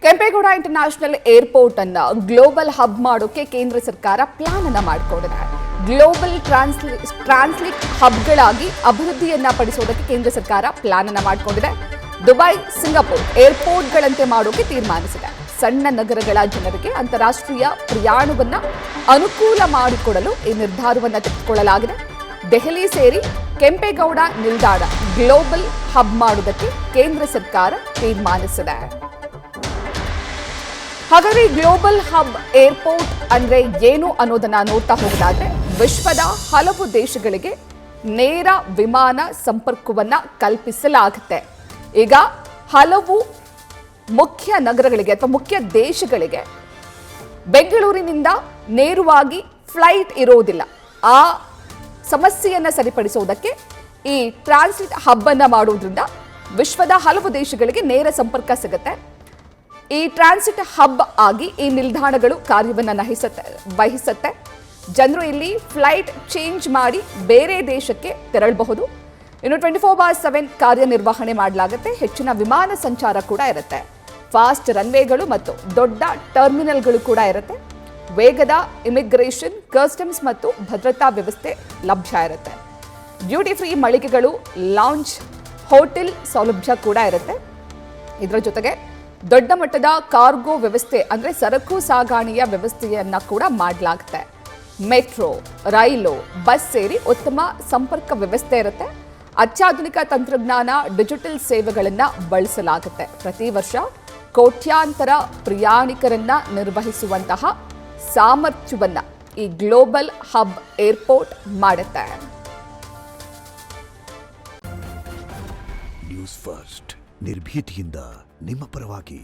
Kempegowda international airport ಅನ್ನ global hub ಮಾಡೋಕೆ ಕೇಂದ್ರ ಸರ್ಕಾರ ಪ್ಲಾನ್ ಅನ್ನ ಮಾಡಿಕೊಂಡಿದೆ. ಗ್ಲೋಬಲ್ ಟ್ರಾನ್ಸ್ಲಿಟ್ ಹಬ್ಗಳಾಗಿ ಅಭಿವೃದ್ಧಿಯನ್ನ ಪಡಿಸೋದಕ್ಕೆ ಕೇಂದ್ರ ಸರ್ಕಾರ ಪ್ಲಾನ್ ಅನ್ನ ಮಾಡಿಕೊಂಡಿದೆ. ದುಬೈ, ಸಿಂಗಾಪುರ್ ಏರ್ಪೋರ್ಟ್ಗಳಂತೆ ಮಾಡೋಕೆ ತೀರ್ಮಾನಿಸಿದೆ. ಸಣ್ಣ ನಗರಗಳ ಜನರಿಗೆ ಅಂತಾರಾಷ್ಟ್ರೀಯ ಪ್ರಯಾಣವನ್ನ ಅನುಕೂಲ ಮಾಡಿಕೊಡಲು ಈ ನಿರ್ಧಾರವನ್ನು ತೆಗೆದುಕೊಳ್ಳಲಾಗಿದೆ. ದೆಹಲಿ ಸೇರಿ ಕೆಂಪೇಗೌಡ ನಿಲ್ದಾಣ ಗ್ಲೋಬಲ್ ಹಬ್ ಮಾಡುವುದಕ್ಕೆ ಕೇಂದ್ರ ಸರ್ಕಾರ ತೀರ್ಮಾನಿಸಿದೆ. ಹಾಗಾದ್ರೆ ಗ್ಲೋಬಲ್ ಹಬ್ ಏರ್ಪೋರ್ಟ್ ಅಂದ್ರೆ ಏನು ಅನ್ನೋದನ್ನ ನೋಡ್ತಾ ಹೋಗೋದಾದ್ರೆ, ವಿಶ್ವದ ಹಲವು ದೇಶಗಳಿಗೆ ನೇರ ವಿಮಾನ ಸಂಪರ್ಕವನ್ನ ಕಲ್ಪಿಸಲಾಗುತ್ತೆ. ಈಗ ಹಲವು ಮುಖ್ಯ ನಗರಗಳಿಗೆ ಅಥವಾ ಮುಖ್ಯ ದೇಶಗಳಿಗೆ ಬೆಂಗಳೂರಿನಿಂದ ನೇರವಾಗಿ ಫ್ಲೈಟ್ ಇರೋದಿಲ್ಲ. ಆ ಸಮಸ್ಯೆಯನ್ನು ಸರಿಪಡಿಸುವುದಕ್ಕೆ ಈ ಟ್ರಾನ್ಸಿಟ್ ಹಬ್ ಅನ್ನ ಮಾಡುವುದರಿಂದ ವಿಶ್ವದ ಹಲವು ದೇಶಗಳಿಗೆ ನೇರ ಸಂಪರ್ಕ ಸಿಗುತ್ತೆ. ಈ ಟ್ರಾನ್ಸಿಟ್ ಹಬ್ ಆಗಿ ಈ ನಿಲ್ದಾಣಗಳು ಕಾರ್ಯವನ್ನು ವಹಿಸುತ್ತೆ. ಜನರು ಇಲ್ಲಿ ಫ್ಲೈಟ್ ಚೇಂಜ್ ಮಾಡಿ ಬೇರೆ ದೇಶಕ್ಕೆ ತೆರಳಬಹುದು. ಇನ್ನು 24/7 ಕಾರ್ಯನಿರ್ವಹಣೆ ಮಾಡಲಾಗುತ್ತೆ. ಹೆಚ್ಚಿನ ವಿಮಾನ ಸಂಚಾರ ಕೂಡ ಇರುತ್ತೆ. ಫಾಸ್ಟ್ ರನ್ವೇಗಳು ಮತ್ತು ದೊಡ್ಡ ಟರ್ಮಿನಲ್ಗಳು ಕೂಡ ಇರುತ್ತೆ. ವೇಗದ ಇಮಿಗ್ರೇಷನ್, ಕಸ್ಟಮ್ಸ್ ಮತ್ತು ಭದ್ರತಾ ವ್ಯವಸ್ಥೆ ಲಭ್ಯ ಇರುತ್ತೆ. ಡ್ಯೂಟಿ ಫ್ರೀ ಮಳಿಗೆಗಳು, ಲಾಂಜ್, ಹೋಟೆಲ್ ಸೌಲಭ್ಯ ಕೂಡ ಇರುತ್ತೆ. ಇದರ ಜೊತೆಗೆ ದೊಡ್ಡ ಮಟ್ಟದ ಕಾರ್ಗೋ ವ್ಯವಸ್ಥೆ ಅಂದರೆ ಸರಕು ಸಾಗಾಣೆಯ ವ್ಯವಸ್ಥೆಯನ್ನ ಕೂಡ ಮಾಡಲಾಗುತ್ತೆ. ಮೆಟ್ರೋ, ರೈಲು, ಬಸ್ ಸೇರಿ ಉತ್ತಮ ಸಂಪರ್ಕ ವ್ಯವಸ್ಥೆ ಇರುತ್ತೆ. ಅತ್ಯಾಧುನಿಕ ತಂತ್ರಜ್ಞಾನ, ಡಿಜಿಟಲ್ ಸೇವೆಗಳನ್ನು ಬಳಸಲಾಗುತ್ತೆ. ಪ್ರತಿ ವರ್ಷ ಕೋಟ್ಯಾಂತರ ಪ್ರಯಾಣಿಕರನ್ನ ನಿರ್ವಹಿಸುವಂತಹ ಸಾಮರ್ಥ್ಯವನ್ನ ಈ ಗ್ಲೋಬಲ್ ಹಬ್ ಏರ್ಪೋರ್ಟ್ ಮಾಡುತ್ತೆ. ನ್ಯೂಸ್ ಫಸ್ಟ್ ನಿರ್ಭೀತಿಯಿಂದ ನಿಮ್ಮ ಪರವಾಗಿ.